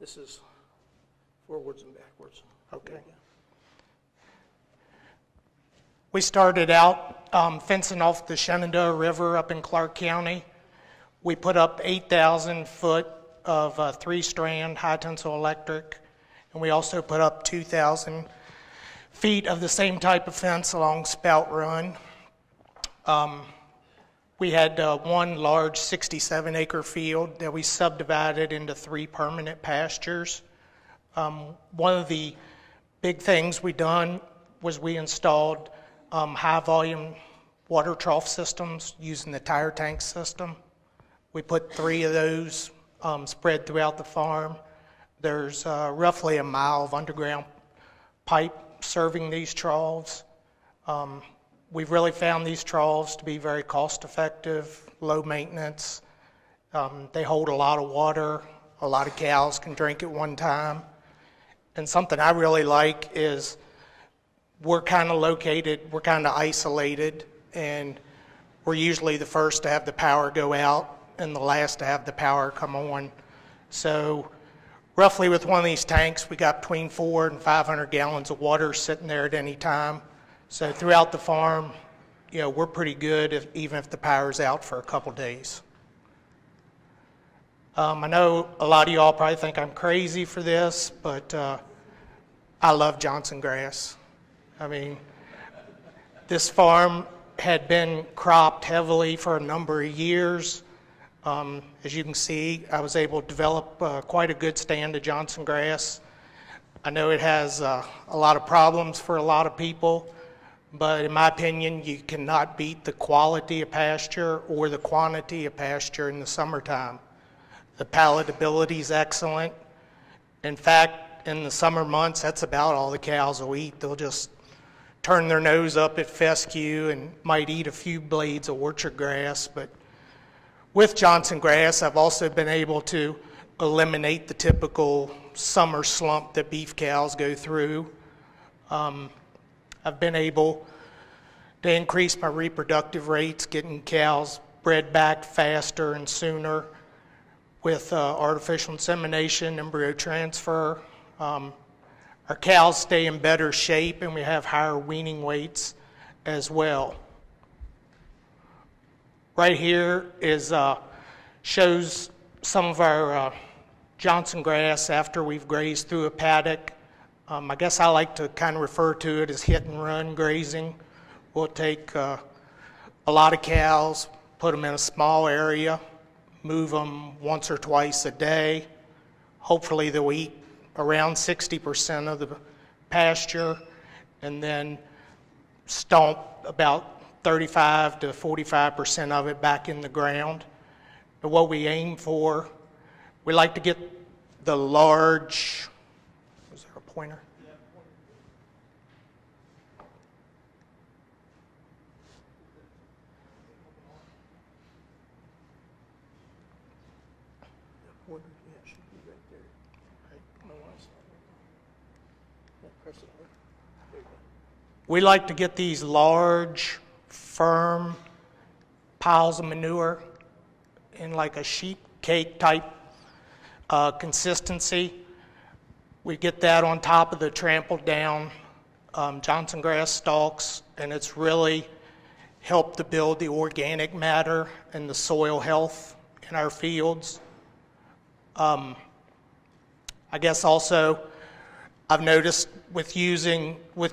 This is forwards and backwards. Okay. We started out fencing off the Shenandoah River up in Clark County. We put up 8,000 foot of three-strand high-tensile electric, and we also put up 2,000 feet of the same type of fence along Spout Run. We had one large 67-acre field that we subdivided into 3 permanent pastures. One of the big things we done was we installed high-volume water trough systems using the tire tank system. We put 3 of those spread throughout the farm. There's roughly a mile of underground pipe serving these troughs. We've really found these troughs to be very cost-effective, low maintenance. They hold a lot of water. A lot of cows can drink at one time. And something I really like is we're kind of isolated, and we're usually the first to have the power go out and the last to have the power come on. So roughly with one of these tanks, we got between 400 and 500 gallons of water sitting there at any time. So throughout the farm, you know, we're pretty good even if the power's out for a couple days. I know a lot of y'all probably think I'm crazy for this, but I love Johnson grass. I mean, this farm had been cropped heavily for a number of years. As you can see, I was able to develop quite a good stand of Johnson grass. I know it has a lot of problems for a lot of people, but in my opinion, you cannot beat the quality of pasture or the quantity of pasture in the summertime. The palatability is excellent. In fact, in the summer months, that's about all the cows will eat. They'll just turn their nose up at fescue and might eat a few blades of orchard grass. But with Johnson grass, I've also been able to eliminate the typical summer slump that beef cows go through. I've been able to increase my reproductive rates, getting cows bred back faster and sooner with artificial insemination, embryo transfer. Our cows stay in better shape, and we have higher weaning weights as well. Right here is shows some of our Johnson grass after we've grazed through a paddock. I guess I like to kind of refer to it as hit and run grazing. We'll take a lot of cows, put them in a small area, move them once or twice a day. Hopefully they'll eat around 60% of the pasture, and then stomp about 35 to 45% of it back in the ground. And what we aim for, we like to get the large, was there a pointer? Yeah, pointer. Yeah, should be right there. Right. Press it over. There you go. We like to get these large, firm piles of manure in like a sheep cake type consistency. We get that on top of the trampled down Johnson grass stalks, and it's really helped to build the organic matter and the soil health in our fields. I guess also I've noticed with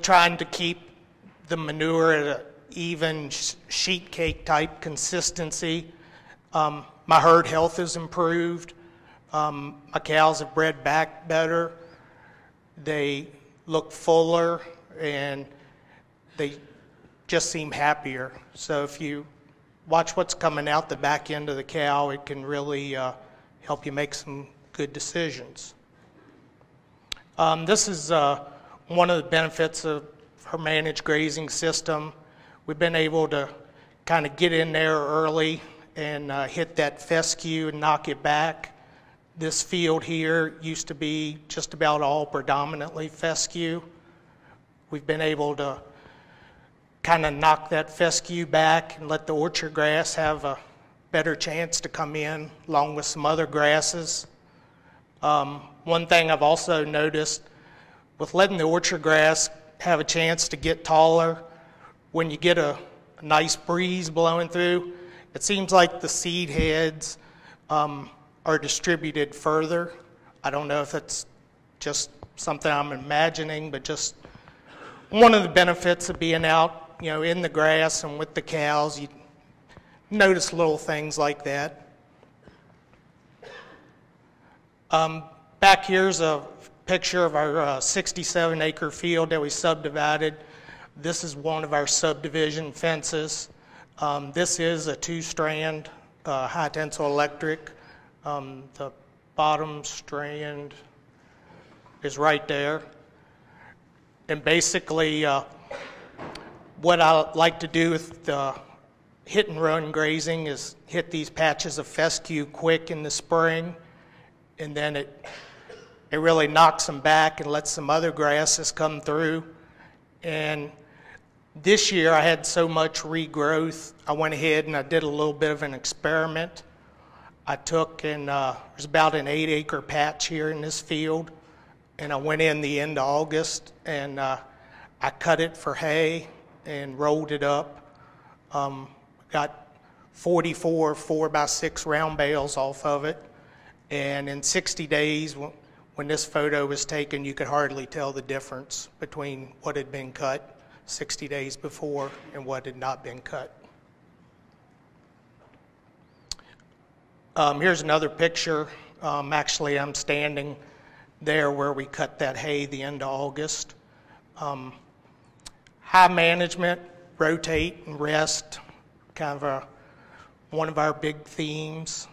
trying to keep the manure at an even sheet cake type consistency, my herd health has improved. My cows have bred back better. They look fuller, and they just seem happier. So if you watch what's coming out the back end of the cow, it can really help you make some good decisions. This is one of the benefits of our managed grazing system. We've been able to kind of get in there early and hit that fescue and knock it back. This field here used to be just about all predominantly fescue. We've been able to kind of knock that fescue back and let the orchard grass have a better chance to come in along with some other grasses. One thing I've also noticed with letting the orchard grass have a chance to get taller, when you get a nice breeze blowing through, it seems like the seed heads are distributed further. I don't know if it's just something I'm imagining, but just one of the benefits of being out, in the grass and with the cows, you notice little things like that. Back here's a picture of our 67-acre field that we subdivided. This is one of our subdivision fences. This is a 2-strand high-tensile electric. The bottom strand is right there. And basically, what I like to do with the hit-and-run grazing is hit these patches of fescue quick in the spring, and then it really knocks them back and lets some other grasses come through. And this year I had so much regrowth, I went ahead and I did a little bit of an experiment. I took and there's about an 8-acre patch here in this field, and I went in the end of August and I cut it for hay and rolled it up. Got 44 4x6 round bales off of it, and in 60 days, when this photo was taken, you could hardly tell the difference between what had been cut 60 days before and what had not been cut. Here's another picture. Actually, I'm standing there where we cut that hay the end of August. High management, rotate and rest, kind of one of our big themes.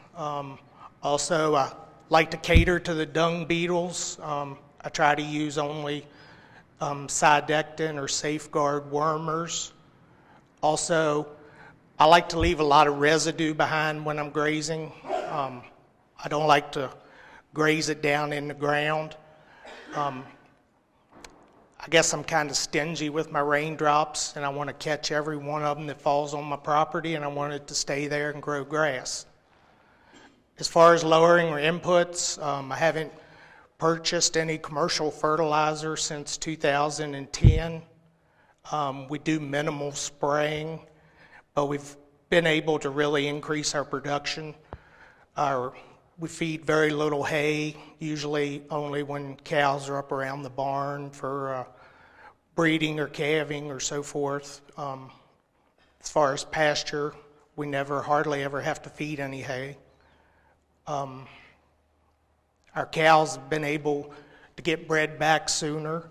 Also, I like to cater to the dung beetles. I try to use only sidectin or safeguard wormers. Also, I like to leave a lot of residue behind when I'm grazing. I don't like to graze it down in the ground. I guess I'm kind of stingy with my raindrops, and I want to catch every one of them that falls on my property, and I want it to stay there and grow grass. As far as lowering our inputs, I haven't purchased any commercial fertilizer since 2010. We do minimal spraying, but we've been able to really increase our production. We feed very little hay, usually only when cows are up around the barn for breeding or calving or so forth. As far as pasture, we hardly ever have to feed any hay. Our cows have been able to get bred back sooner,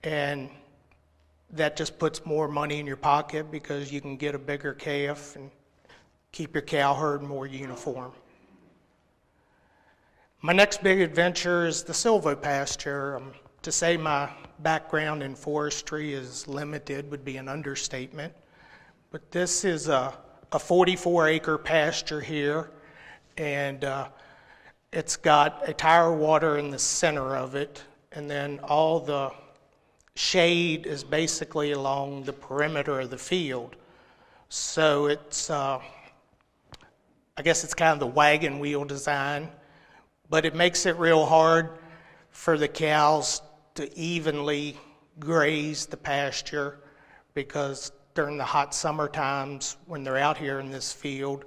and that just puts more money in your pocket because you can get a bigger calf and keep your cow herd more uniform. My next big adventure is the silvopasture. To say my background in forestry is limited would be an understatement, but this is a 44-acre pasture here, and it's got a tire water in the center of it, and then all the shade is basically along the perimeter of the field. So it's, I guess it's kind of the wagon wheel design, but it makes it real hard for the cows to evenly graze the pasture, because during the hot summer times when they're out here in this field,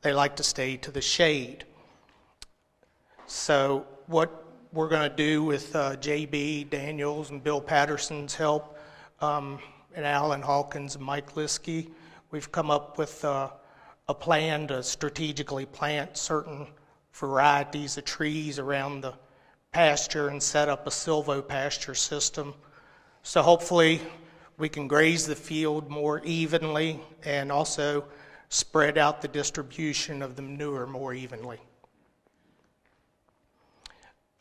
they like to stay to the shade. So what we're going to do with J.B. Daniels and Bill Patterson's help, and Alan Hawkins and Mike Liskey, we've come up with a plan to strategically plant certain varieties of trees around the pasture and set up a silvopasture system. So hopefully we can graze the field more evenly and also spread out the distribution of the manure more evenly.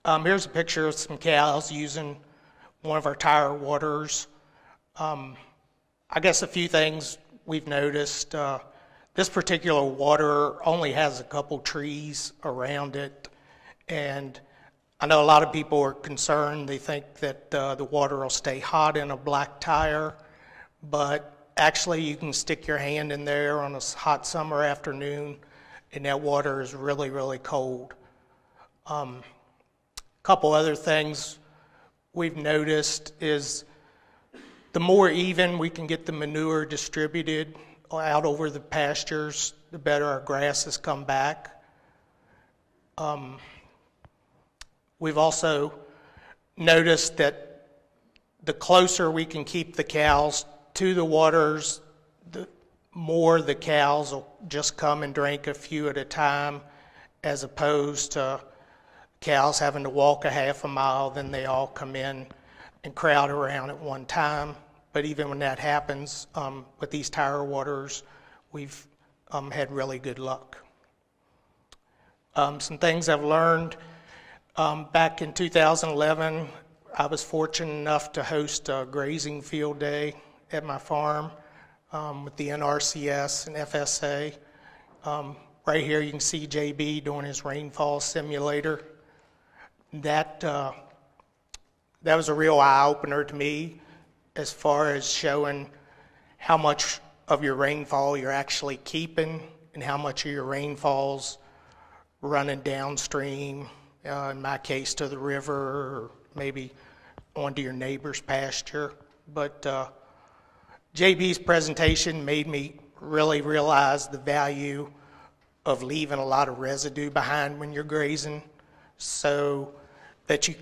Here's a picture of some cows using one of our tire waters. I guess a few things we've noticed. This particular water only has a couple trees around it, and I know a lot of people are concerned. They think that the water will stay hot in a black tire, but actually you can stick your hand in there on a hot summer afternoon and that water is really, really cold. couple other things we've noticed is the more even we can get the manure distributed out over the pastures, the better our grasses come back. We've also noticed that the closer we can keep the cows to the waters, the more the cows will just come and drink a few at a time, as opposed to cows having to walk a half a mile, then they all come in and crowd around at one time. But even when that happens, with these tire waters, we've had really good luck. Some things I've learned, back in 2011, I was fortunate enough to host a grazing field day at my farm with the NRCS and FSA. Right here you can see JB doing his rainfall simulator. That was a real eye-opener to me as far as showing how much of your rainfall you're actually keeping and how much of your rainfall's running downstream, in my case to the river or maybe onto your neighbor's pasture. But JB's presentation made me really realize the value of leaving a lot of residue behind when you're grazing, so that you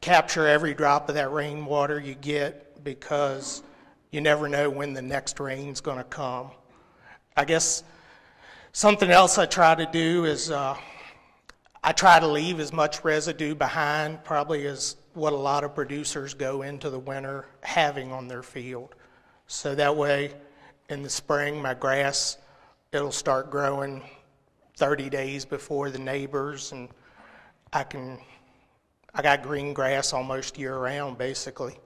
capture every drop of that rainwater you get, because you never know when the next rain's going to come. I guess something else I try to do is I try to leave as much residue behind, probably as what a lot of producers go into the winter having on their field. So that way in the spring my grass, it'll start growing 30 days before the neighbors, and I got green grass almost year round basically.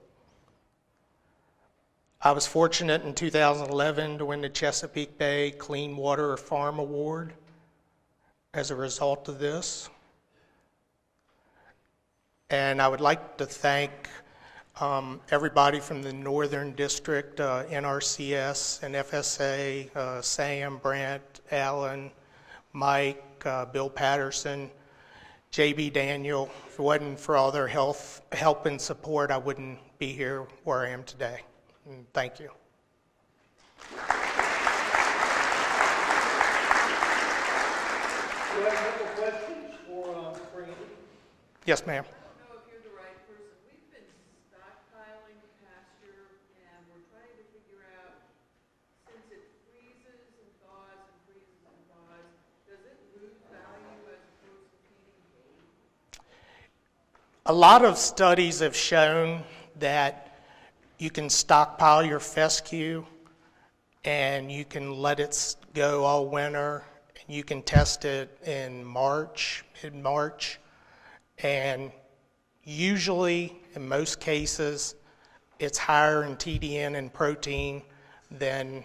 I was fortunate in 2011 to win the Chesapeake Bay Clean Water Farm Award as a result of this. And I would like to thank everybody from the Northern District, NRCS and FSA, Sam, Brent, Alan, Mike, Bill Patterson, JB Daniel. If it wasn't for all their help and support, I wouldn't be here where I am today. And thank you. Do I have a couple questions for Randy? Yes, ma'am. I don't know if you're the right person. We've been stockpiling pasture, and we're trying to figure out, since it freezes and thaws and freezes and thaws, does it lose value as opposed to feeding hay? A lot of studies have shown that you can stockpile your fescue and you can let it go all winter, and you can test it in March, mid-March, and usually, in most cases, it's higher in TDN and protein than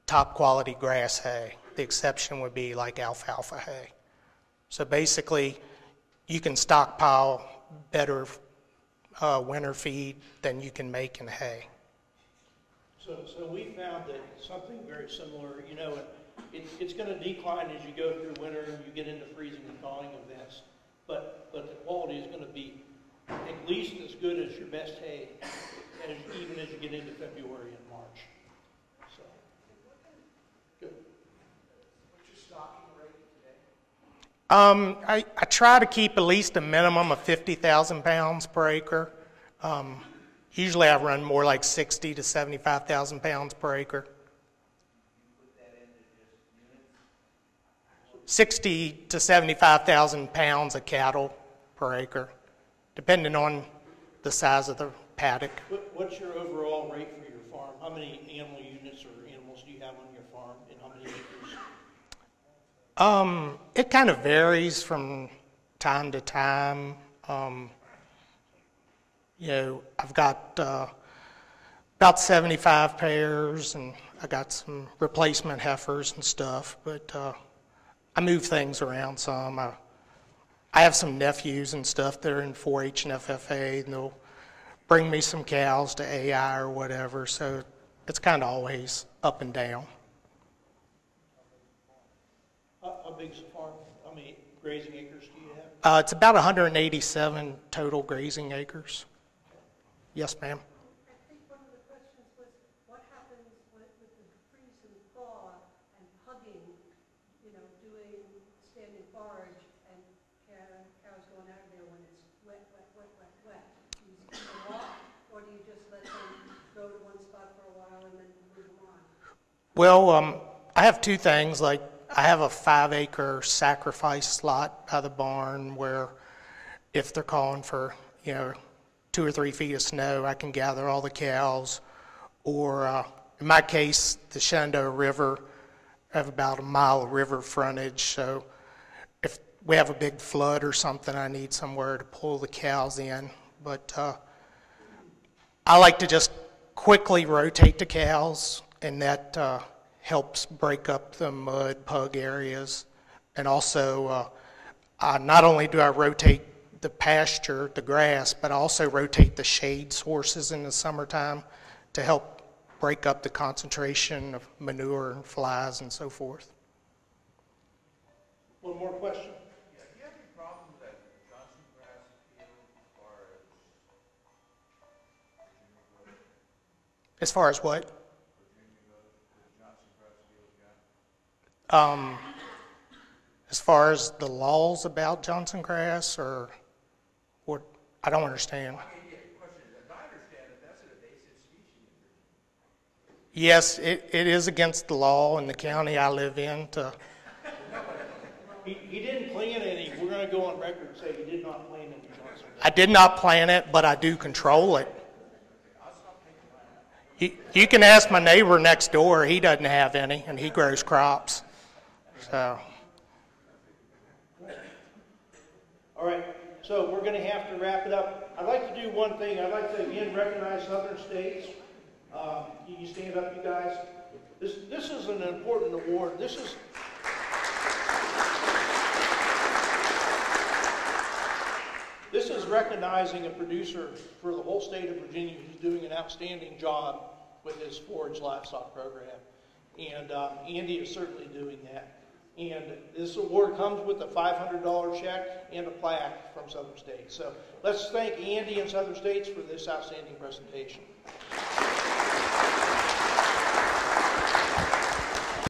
top quality grass hay. The exception would be like alfalfa hay. So basically, you can stockpile better winter feed than you can make in hay. So we found that something very similar, you know, it's going to decline as you go through winter and you get into freezing and thawing events, but the quality is going to be at least as good as your best hay, even as you get into February and March. So, good. What's your stocking rate today? I try to keep at least a minimum of 50,000 pounds per acre. Usually I run more like 60 to 75,000 pounds per acre. 60 to 75,000 pounds of cattle per acre, depending on the size of the paddock. What's your overall rate for your farm? How many animal units or animals do you have on your farm, and how many acres? It kind of varies from time to time. You know, I've got about 75 pairs, and I got some replacement heifers and stuff, but I move things around some. I have some nephews and stuff that are in 4-H and FFA, and they'll bring me some cows to AI or whatever, so it's kind of always up and down. How big's the farm? How many grazing acres do you It's about 187 total grazing acres. Yes, ma'am. I think one of the questions was, what happens with the freeze and thaw and hugging, doing standing forage and cows going out of there when it's wet? Do you keep them off, or do you just let them go to one spot for a while and then move them on? Well, I have two things. Like, I have a 5-acre sacrifice slot by the barn where if they're calling for, 2 or 3 feet of snow, I can gather all the cows. Or in my case, the Shenandoah River, I have about a mile of river frontage. So if we have a big flood or something, I need somewhere to pull the cows in. But I like to just quickly rotate the cows, and that helps break up the mud pug areas. And also, not only do I rotate the pasture, the grass, but I also rotate the shade sources in the summertime to help break up the concentration of manure and flies and so forth. One more question? Yeah, do you have any problem with that Johnson grass field As far as what? As far as the laws about Johnson grass, or what? I don't understand. I mean, yeah, the question is, as I understand it, that's an invasive species. Yes, it is against the law in the county I live in. He didn't plant any. We're going to go on record and say he did not plant any Johnson grass. I did not plant it, but I do control it. You can ask my neighbor next door. He doesn't have any, and he grows crops. So. All right, so we're going to have to wrap it up. I'd like to do one thing. I'd like to again recognize Southern States. You stand up, you guys. This is an important award. This is recognizing a producer for the whole state of Virginia who's doing an outstanding job with his forage livestock program. And Andy is certainly doing that. And this award comes with a $500 check and a plaque from Southern States. So let's thank Andy and Southern States for this outstanding presentation.